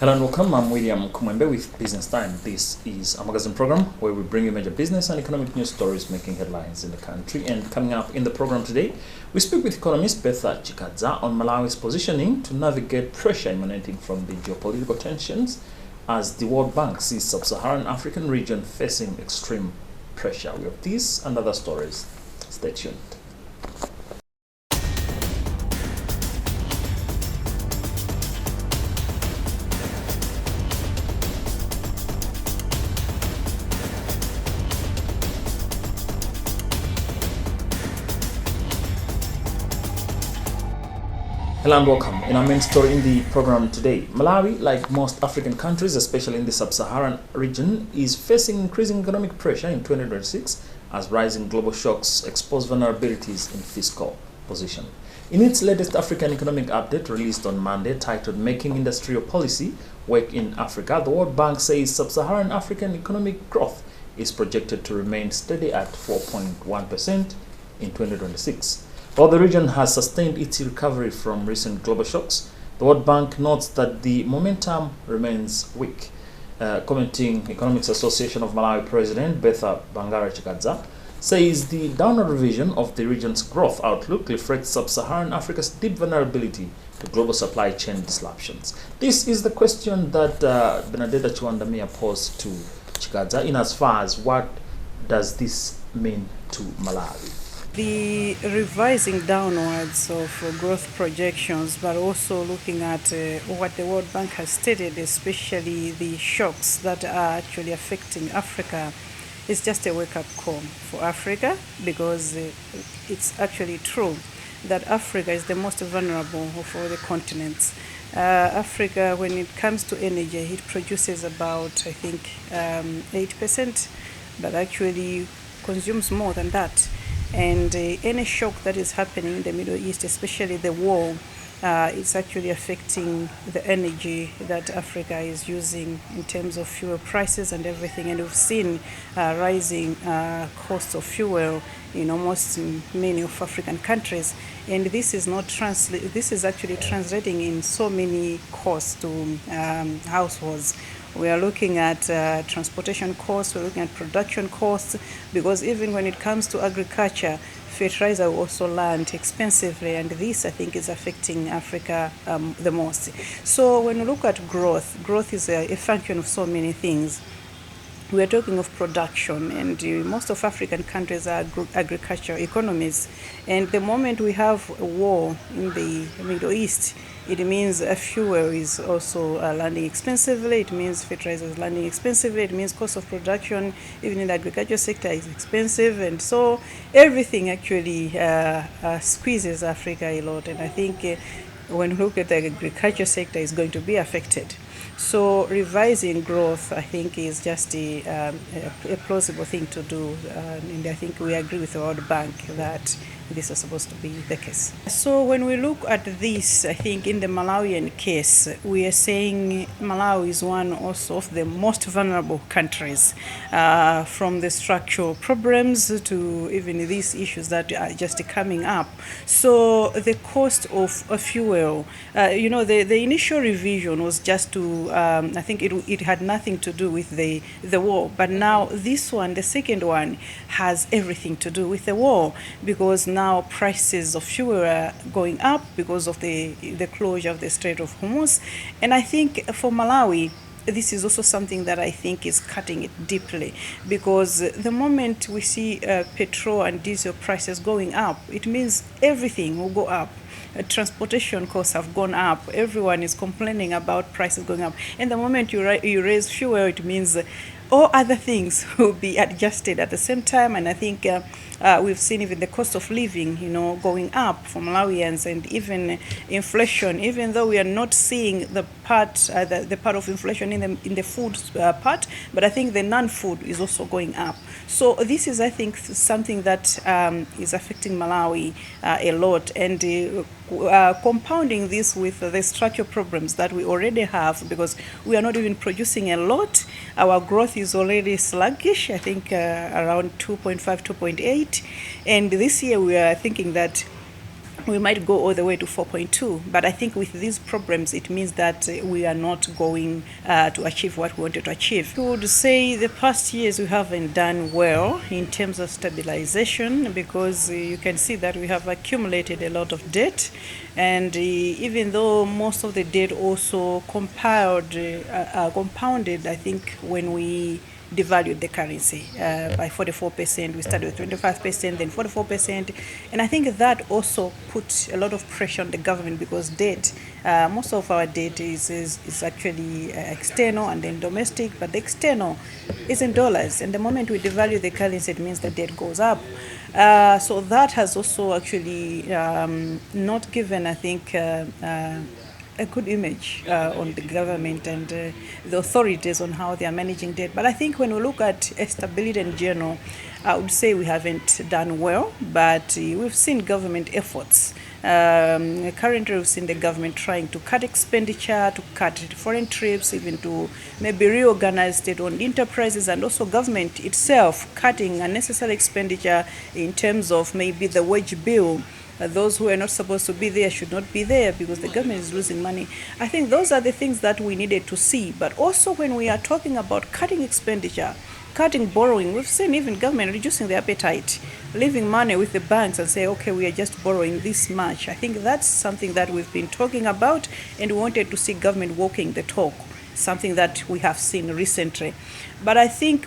Hello and welcome. I'm William Kumwembe with Business Time. This is a magazine program where we bring you major business and economic news stories making headlines in the country. And coming up in the program today, we speak with economist Bertha Chikadza on Malawi's positioning to navigate pressure emanating from the geopolitical tensions as the World Bank sees sub-Saharan African region facing extreme pressure. We have these and other stories. Stay tuned. Hello and welcome. In our main story in the program today, Malawi, like most African countries, especially in the sub-Saharan region, is facing increasing economic pressure in 2026 as rising global shocks expose vulnerabilities in fiscal position. In its latest African economic update released on Monday titled Making Industrial Policy Work in Africa, the World Bank says sub-Saharan African economic growth is projected to remain steady at 4.1% in 2026. While the region has sustained its recovery from recent global shocks, the World Bank notes that the momentum remains weak. Commenting, Economics Association of Malawi President Bertha Chikadza says the downward revision of the region's growth outlook reflects sub-Saharan Africa's deep vulnerability to global supply chain disruptions. This is the question that Bertha Chikadza posed to Chikadza in as far as what does this mean to Malawi? The revising downwards of growth projections, but also looking at what the World Bank has stated, especially the shocks that are actually affecting Africa, is just a wake-up call for Africa, because it's actually true that Africa is the most vulnerable of all the continents. Africa, when it comes to energy, it produces about, I think, 8%, but actually consumes more than that. And any shock that is happening in the Middle East, especially the war, it's actually affecting the energy that Africa is using in terms of fuel prices and everything. And we've seen rising costs of fuel in almost many of African countries. And this is not this is actually translating in so many costs to households. We are looking at transportation costs, we're looking at production costs, because even when it comes to agriculture, fertilizer will also land expensively, and this, I think, is affecting Africa the most. So when we look at growth is a function of so many things. We are talking of production, and most of African countries are agricultural economies. And the moment we have a war in the Middle East, it means fuel is also landing expensively, it means fertilizer is landing expensively, it means cost of production, even in the agriculture sector, is expensive. And so everything actually squeezes Africa a lot. And I think when we look at the agriculture sector, is going to be affected. So revising growth, I think, is just a plausible thing to do, and I think we agree with the World Bank that this is supposed to be the case. So when we look at this, I think in the Malawian case, we are saying Malawi is one also of the most vulnerable countries, from the structural problems to even these issues that are just coming up. So the cost of fuel, the initial revision was just to, I think it had nothing to do with the war, but now this one, the second one, has everything to do with the war, because now prices of fuel are going up because of the closure of the Strait of Hormuz. And I think for Malawi, this is also something that I think is cutting it deeply, because the moment we see petrol and diesel prices going up, it means everything will go up. Transportation costs have gone up. Everyone is complaining about prices going up. And the moment you raise fuel, it means all other things will be adjusted at the same time. And I think we've seen even the cost of living, going up for Malawians, and even inflation. Even though we are not seeing the part of inflation in the food part, but I think the non-food is also going up. So this is, I think, something that is affecting Malawi a lot, and compounding this with the structural problems that we already have, because we are not even producing a lot. Our growth is already sluggish, I think around 2.5, 2.8. And this year we are thinking that we might go all the way to 4.2. But I think with these problems, it means that we are not going to achieve what we wanted to achieve. I would say the past years we haven't done well in terms of stabilization, because you can see that we have accumulated a lot of debt. And even though most of the debt also compounded, I think, when we devalued the currency by 44%. We started with 25%, then 44%. And I think that also put a lot of pressure on the government, because debt, most of our debt is actually external and then domestic, but the external is in dollars. And the moment we devalue the currency, it means the debt goes up. So that has also actually not given, I think, a good image on the government and the authorities on how they are managing debt. But I think when we look at stability in general, I would say we haven't done well, but we've seen government efforts. Currently, we've seen the government trying to cut expenditure, to cut foreign trips, even to maybe reorganize state-owned enterprises, and also government itself cutting unnecessary expenditure in terms of maybe the wage bill. Those who are not supposed to be there should not be there because the government is losing money. I think those are the things that we needed to see. But also when we are talking about cutting expenditure, cutting borrowing, we've seen even government reducing their appetite, leaving money with the banks and say, okay, we are just borrowing this much. I think that's something that we've been talking about, and we wanted to see government walking the talk, something that we have seen recently. But I think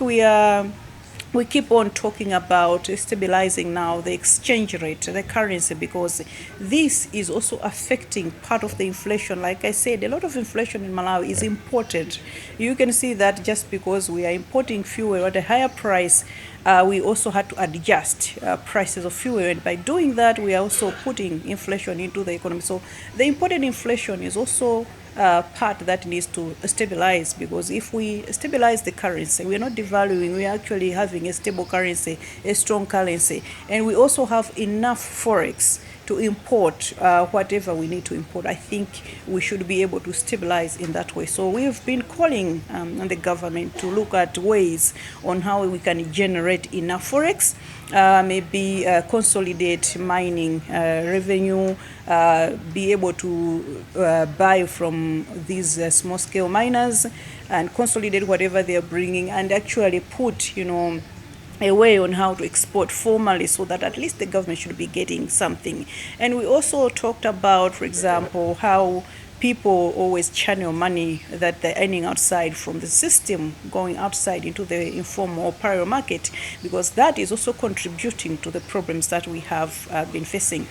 we keep on talking about stabilizing now the exchange rate, the currency, because this is also affecting part of the inflation. Like I said, a lot of inflation in Malawi is imported. You can see that just because we are importing fuel at a higher price, we also had to adjust prices of fuel. And by doing that, we are also putting inflation into the economy. So the imported inflation is also part that needs to stabilize, because if we stabilize the currency, we are not devaluing, we are actually having a stable currency, a strong currency, and we also have enough forex to import whatever we need to import. I think we should be able to stabilize in that way. So we've been calling on the government to look at ways on how we can generate enough forex, maybe consolidate mining revenue, be able to buy from these small-scale miners and consolidate whatever they are bringing, and actually put, a way on how to export formally, so that at least the government should be getting something. And we also talked about, for example, how people always channel money that they're earning outside from the system going outside into the informal or parallel market, because that is also contributing to the problems that we have been facing.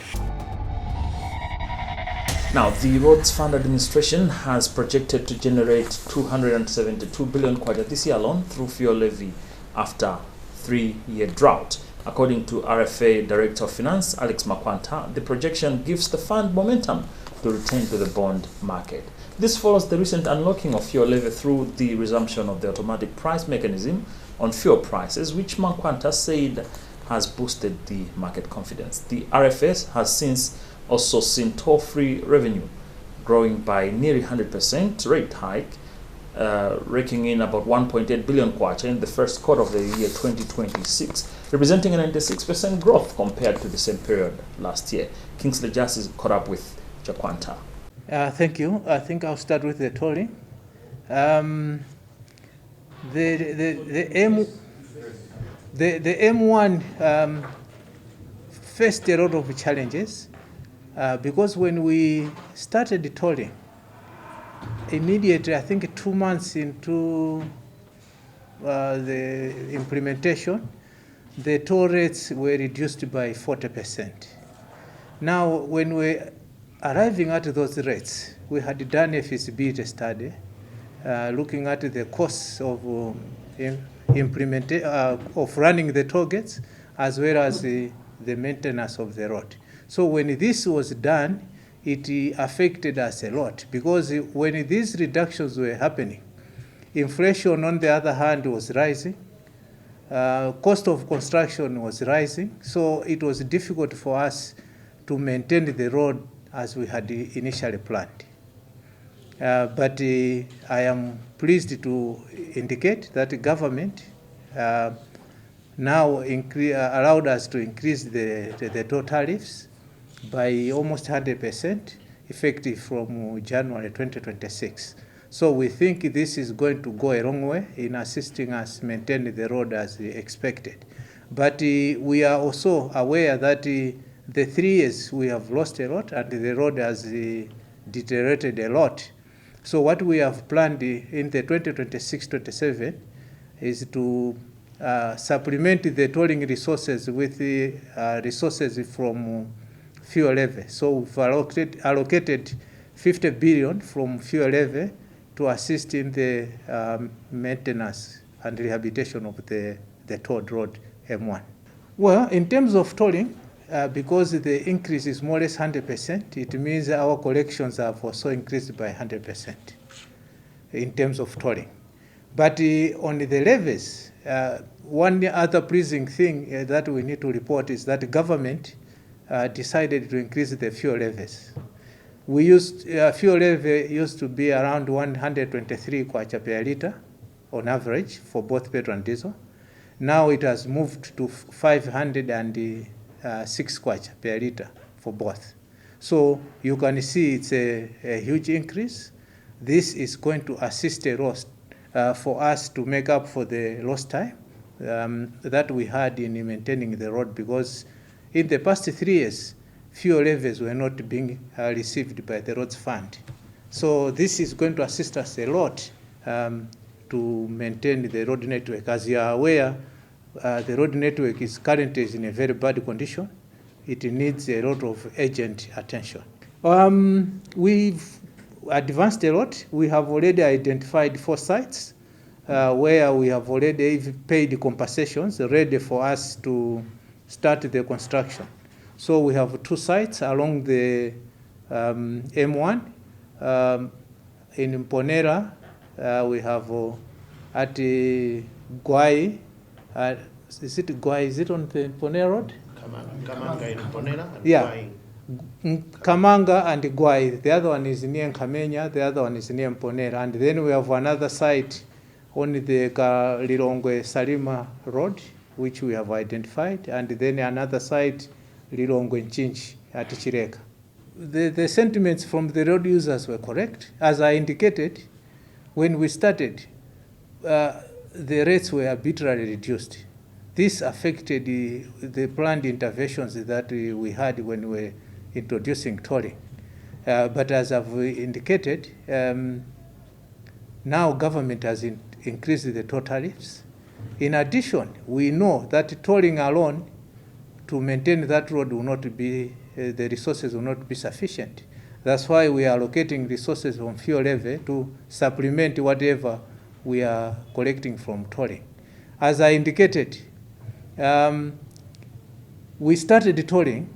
Now, the Roads Fund Administration has projected to generate 272 billion kwacha this year alone through fuel levy after 3-year drought. According to RFA Director of Finance Alex Makwanta, the projection gives the fund momentum to return to the bond market. This follows the recent unlocking of fuel levy through the resumption of the automatic price mechanism on fuel prices, which Makwanta said has boosted the market confidence. The RFS has since also seen toll-free revenue growing by nearly 100% rate hike, raking in about 1.8 billion kwacha in the first quarter of the year 2026, representing a 96% growth compared to the same period last year. Kingsley Justice caught up with Jaquanta. Thank you. I think I'll start with the tolling. The M1 faced a lot of challenges because when we started the tolling, immediately, I think 2 months into the implementation, the toll rates were reduced by 40%. Now, when we're arriving at those rates, we had done a feasibility study looking at the costs of of running the toll gates as well as the maintenance of the road. So when this was done, it affected us a lot, because when these reductions were happening, inflation on the other hand was rising, cost of construction was rising, so it was difficult for us to maintain the road as we had initially planned. But I am pleased to indicate that the government now allowed us to increase the toll tariffs by almost 100%, effective from January 2026. So we think this is going to go a long way in assisting us maintain the road as expected. But we are also aware that the 3 years we have lost a lot and the road has deteriorated a lot. So what we have planned in the 2026-27 is to supplement the tolling resources with the resources from fuel levy. So we've allocated 50 billion from fuel levy to assist in the maintenance and rehabilitation of the tolled road M1. Well, in terms of tolling, because the increase is more or less 100%, it means our collections have also increased by 100% in terms of tolling. But on the levies, one other pleasing thing that we need to report is that the government decided to increase the fuel levies. We used fuel levy used to be around 123 kwacha per liter on average for both petrol and diesel. Now it has moved to 506 kwacha per liter for both. So you can see it's a huge increase. This is going to assist a lot for us to make up for the lost time that we had in maintaining the road, because in the past 3 years, fuel levies were not being received by the roads fund. So this is going to assist us a lot to maintain the road network. As you are aware, the road network is currently in a very bad condition. It needs a lot of urgent attention. We've advanced a lot. We have already identified 4 sites where we have already paid compensations ready for us to start the construction. So we have 2 sites along the M1. In Mponera, we have at Gwai. Is it Gwai? Is it on the Mponera Road? Kamanga in Mponera and Yeah. Gwai. Kamanga and Gwai. The other one is near Kamenya, the other one is near Mponera. And then we have another site on the Lilongwe Salima Road, which we have identified, and then another site, Lilongwe Nchinchi at Chireka. The sentiments from the road users were correct. As I indicated, when we started, the rates were arbitrarily reduced. This affected the planned interventions that we had when we were introducing tolling. But as I've indicated, now government has increased the toll tariffs. In addition, we know that tolling alone to maintain that road will not be, the resources will not be sufficient. That's why we are allocating resources from fuel levy to supplement whatever we are collecting from tolling. As I indicated, we started tolling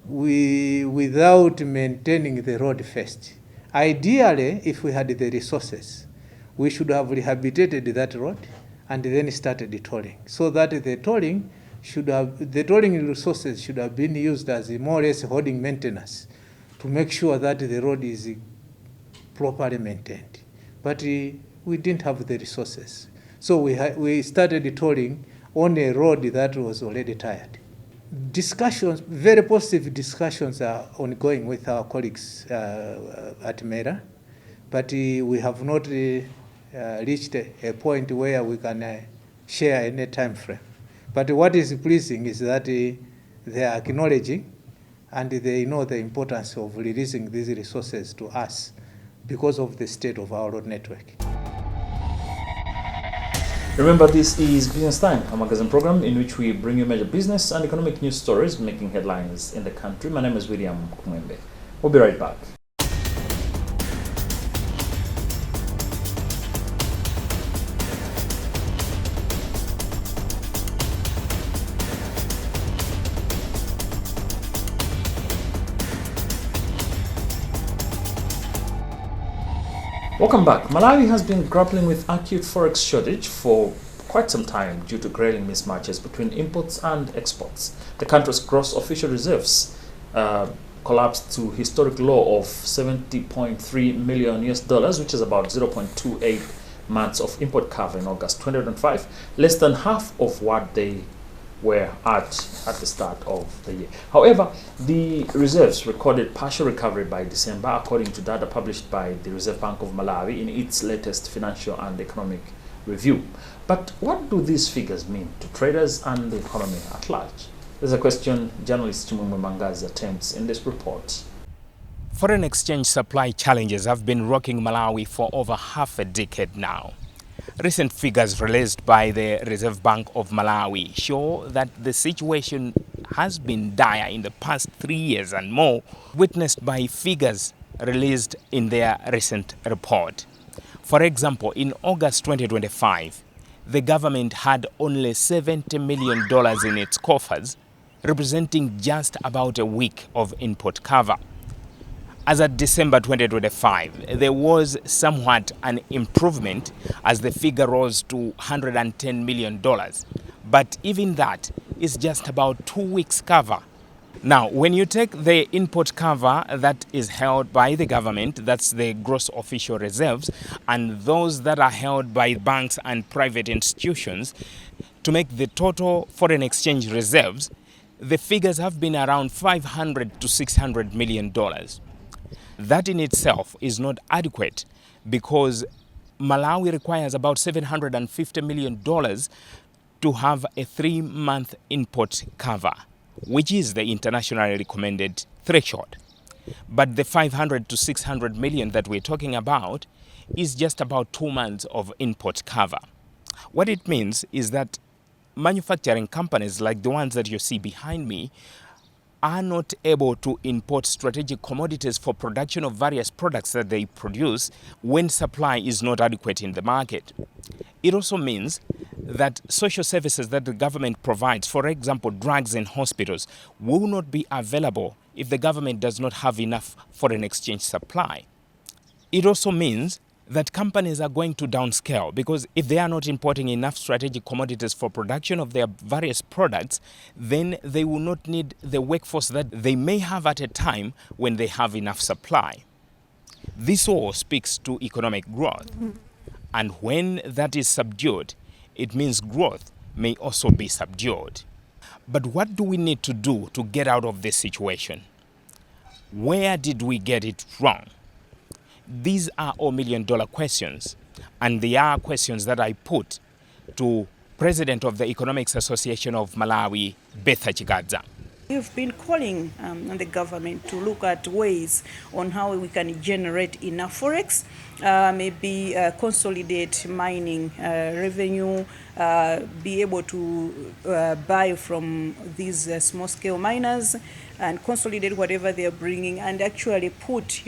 without maintaining the road first. Ideally, if we had the resources, we should have rehabilitated that road and then started the tolling, so that the tolling resources should have been used as more or less holding maintenance to make sure that the road is properly maintained. But we didn't have the resources. So we started the tolling on a road that was already tired. Discussions, very positive discussions are ongoing with our colleagues at MERA, but we have not reached a point where we can share any time frame. But what is pleasing is that they are acknowledging and they know the importance of releasing these resources to us because of the state of our road network. Remember, this is Business Time, a magazine program in which we bring you major business and economic news stories making headlines in the country. My name is William Kumwembe. We'll be right back. Welcome back. Malawi has been grappling with acute forex shortage for quite some time due to glaring mismatches between imports and exports. The country's gross official reserves collapsed to historic low of $70.3 million, which is about 0.28 months of import cover in August 2005, less than half of what they were at the start of the year. However, the reserves recorded partial recovery by December, according to data published by the Reserve Bank of Malawi in its latest financial and economic review. But what do these figures mean to traders and the economy at large? There's a question journalist Chimumwe Mangazi attempts in this report. Foreign exchange supply challenges have been rocking Malawi for over half a decade now. Recent figures released by the Reserve Bank of Malawi show that the situation has been dire in the past 3 years and more, witnessed by figures released in their recent report. For example, in August 2025, the government had only $70 million in its coffers, representing just about a week of import cover. As at December 2025, there was somewhat an improvement as the figure rose to $110 million. But even that is just about 2 weeks cover. Now, when you take the import cover that is held by the government, that's the gross official reserves, and those that are held by banks and private institutions, to make the total foreign exchange reserves, the figures have been around $500 to $600 million. That in itself is not adequate because Malawi requires about $750 million to have a 3-month import cover, which is the internationally recommended threshold. But the 500 to 600 million that we're talking about is just about 2 months of import cover. What it means is that manufacturing companies like the ones that you see behind me are not able to import strategic commodities for production of various products that they produce when supply is not adequate in the market. It also means that social services that the government provides, for example, drugs in hospitals, will not be available if the government does not have enough foreign exchange supply. It also means that companies are going to downscale because if they are not importing enough strategic commodities for production of their various products, then they will not need the workforce that they may have at a time when they have enough supply. This all speaks to economic growth. And when that is subdued, it means growth may also be subdued. But what do we need to do to get out of this situation? Where did we get it wrong? These are all million-dollar questions, and they are questions that I put to President of the Economics Association of Malawi, Bertha Chikadza. We've been calling on the government to look at ways on how we can generate enough forex, maybe consolidate mining revenue, be able to buy from these small-scale miners and consolidate whatever they're bringing, and actually put,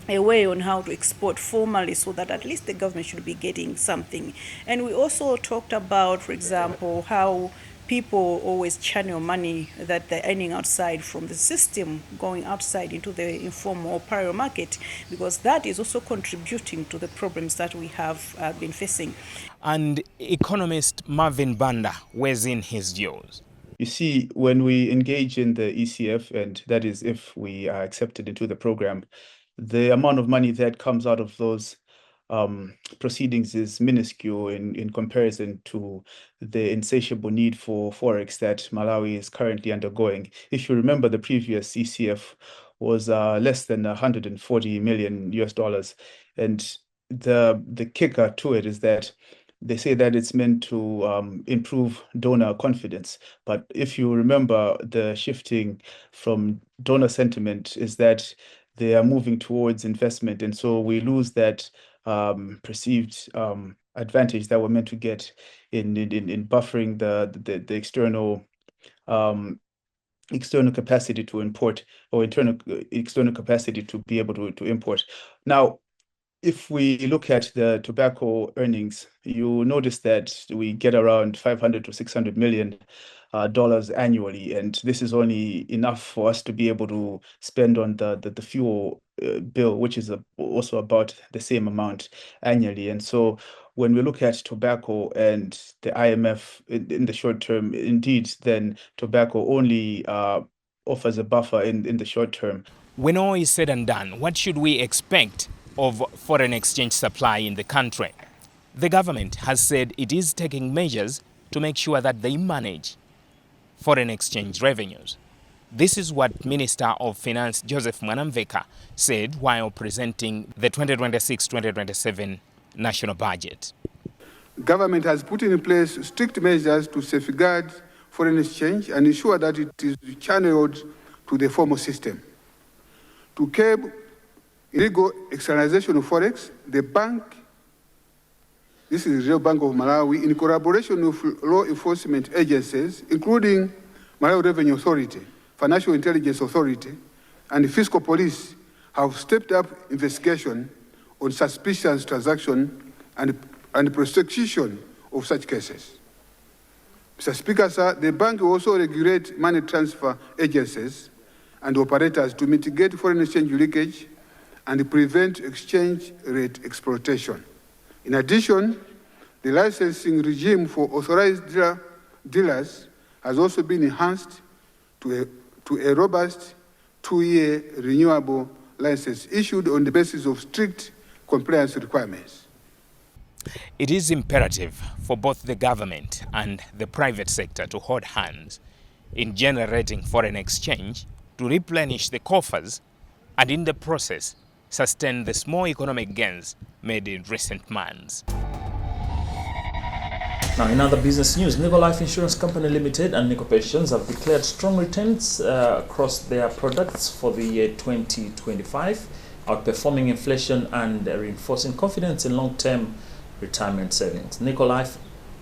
a way on how to export formally so that at least the government should be getting something. And we also talked about, for example, how people always channel money that they're earning outside from the system going outside into the informal or parallel market, because that is also contributing to the problems that we have been facing. And economist Marvin Banda weighs in his views. You see, when we engage in the ECF, and that is if we are accepted into the program, the amount of money that comes out of those proceedings is minuscule in comparison to the insatiable need for forex that Malawi is currently undergoing. If you remember, the previous ECF was less than 140 million US dollars, and the kicker to it is that they say that it's meant to improve donor confidence. But if you remember, the shifting from donor sentiment is that they are moving towards investment. And so we lose that perceived advantage that we're meant to get in buffering the external capacity to import, or external capacity to be able to import. Now, if we look at the tobacco earnings, you notice that we get around 500 to 600 million dollars annually, and this is only enough for us to be able to spend on the fuel bill, which is also about the same amount annually. And so when we look at tobacco and the IMF in the short term, indeed, then tobacco only offers a buffer in the short term. When all is said and done, what should we expect of foreign exchange supply in the country? The government has said it is taking measures to make sure that they manage foreign exchange revenues. This is what Minister of Finance Joseph Mwanamveka said while presenting the 2026-2027 national budget. Government has put in place strict measures to safeguard foreign exchange and ensure that it is channeled to the formal system. To curb illegal externalization of forex, the bank, this is the Reserve Bank of Malawi, in collaboration with law enforcement agencies, including Malawi Revenue Authority, Financial Intelligence Authority, and the Fiscal Police, have stepped up investigation on suspicious transactions and prosecution of such cases. Mr. Speaker, sir, the bank will also regulate money transfer agencies and operators to mitigate foreign exchange leakage and prevent exchange rate exploitation. In addition, the licensing regime for authorized dealers has also been enhanced to a robust 2-year renewable license issued on the basis of strict compliance requirements. It is imperative for both the government and the private sector to hold hands in generating foreign exchange to replenish the coffers and in the process sustain the small economic gains made in recent months. Now, in other business news, Nico Life Insurance Company Limited and Nico Pensions have declared strong returns across their products for the year 2025, outperforming inflation and reinforcing confidence in long-term retirement savings. Nico Life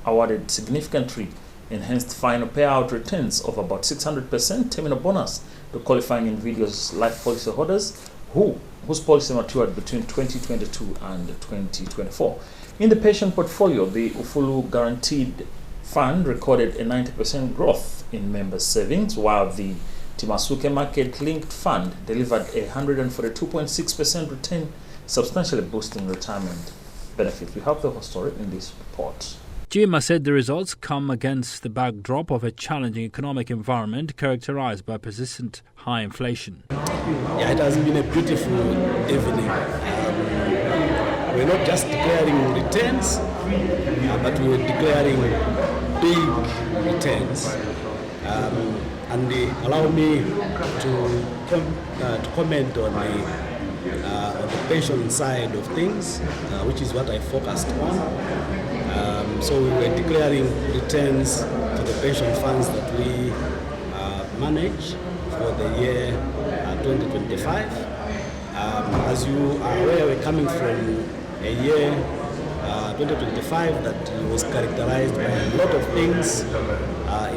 awarded significantly enhanced final payout returns of about 600% terminal bonus to qualifying individuals' life policy holders whose policy matured between 2022 and 2024. In the pension portfolio, the Ufulu Guaranteed Fund recorded a 90% growth in members' savings, while the Timasuke Market Linked Fund delivered a 142.6% return, substantially boosting retirement benefits. We have the whole story in this report. GMA said the results come against the backdrop of a challenging economic environment characterized by persistent high inflation. Yeah, it has been a beautiful evening. We're not just declaring returns, but we're declaring big returns. And they allow me to comment on the pension side of things, which is what I focused on. So we were declaring returns for the pension funds that we manage for the year 2025. As you are aware, we're coming from a year 2025 that was characterized by a lot of things.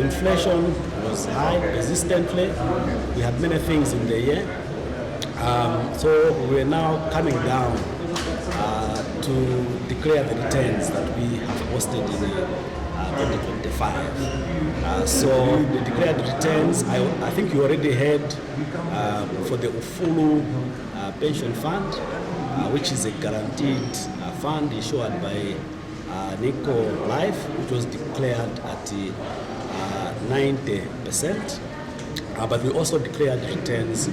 Inflation was high persistently. We had many things in the year. So we're now coming down to declare the returns that we have posted in 2025. So the declared returns, I think you already heard for the Ufulu Pension Fund, which is a guaranteed fund issued by Nico Life, which was declared at 90%. But we also declared returns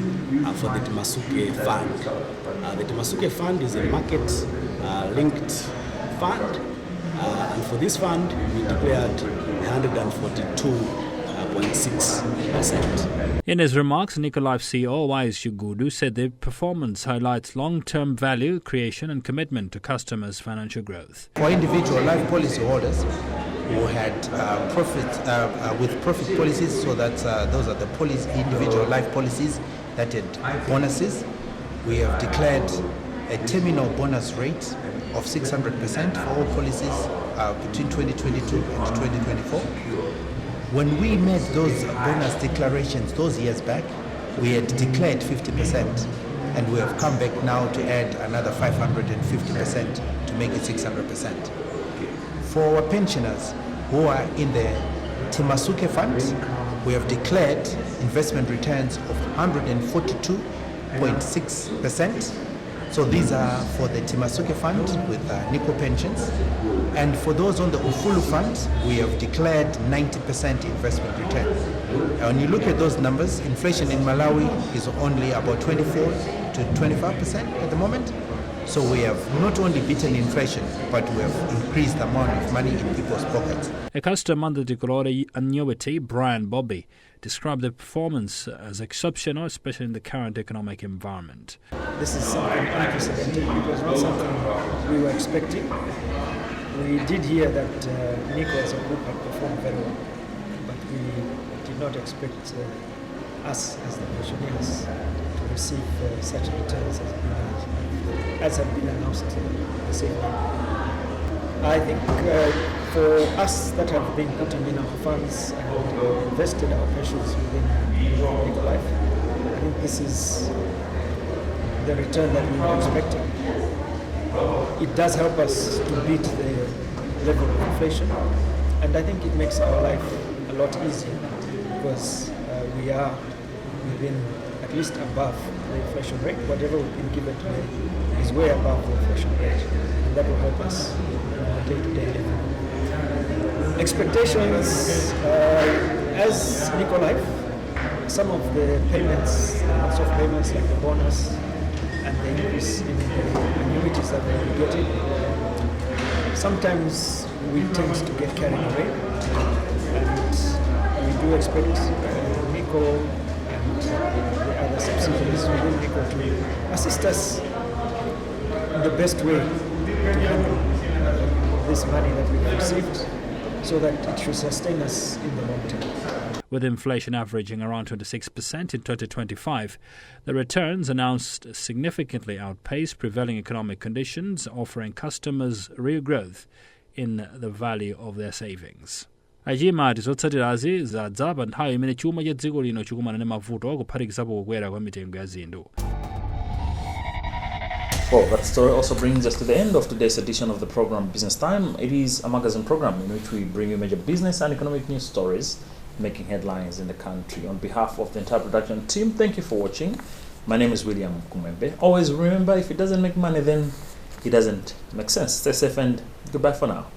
for the Timasuke Fund. The Timasuke Fund is a market-linked fund, and for this fund, we declared 142.6%. In his remarks, Nico Life CEO Wise Shugudu said the performance highlights long-term value creation and commitment to customers' financial growth. For individual life policy holders who had with profit policies, so that those are the individual life policies that had bonuses, we have declared a terminal bonus rate of 600% for all policies between 2022 and 2024. When we made those bonus declarations those years back, we had declared 50%, and we have come back now to add another 550% to make it 600%. For our pensioners who are in the Timasuke Fund, we have declared investment returns of 142.6%. So these are for the Timasuke Fund with Nico Pensions. And for those on the Ufulu Fund, we have declared 90% investment return. When you look at those numbers, inflation in Malawi is only about 24 to 25% at the moment. So we have not only beaten inflation, but we have increased the amount of money in people's pockets. A customer under the Glory annuity, Brian Bobby, described the performance as exceptional, especially in the current economic environment. This is something unprecedented because not something we were expecting. We did hear that Nico as a group had performed very well, but we did not expect us as the pensioners to receive such returns as have been announced this evening. I think for us that have been putting in our funds and invested our pensions within Nico Life, I think this is the return that we were expecting. It does help us to beat the level of inflation, and I think it makes our life a lot easier because we are within at least above the inflation rate. Whatever we've been given today is way above the inflation rate, and that will help us in our day-to-day living. Expectations as Nico Life, some of the payments, lots of payments like the bonus and the increase in the annuities that we'll be getting, sometimes we tend to get carried away, and we do expect Nico and the other subsidiaries within Nico to assist us in the best way to handle this money that we've received so that it should sustain us in the long term. With inflation averaging around 26% in 2025, the returns announced significantly outpaced prevailing economic conditions, offering customers real growth in the value of their savings. Ajimati zotsatirazi zadza pa nthawi imene chuma cha dziko lino chikumana ndi mavuto kuphatikizapo kukwera kwa mitengo ya zinthu. Well, that story also brings us to the end of today's edition of the program Business Time. It is a magazine program in which we bring you major business and economic news stories making headlines in the country. On behalf of the entire production team, thank you for watching. My name is William Kumembe. Always remember, if it doesn't make money, then it doesn't make sense. Stay safe and goodbye for now.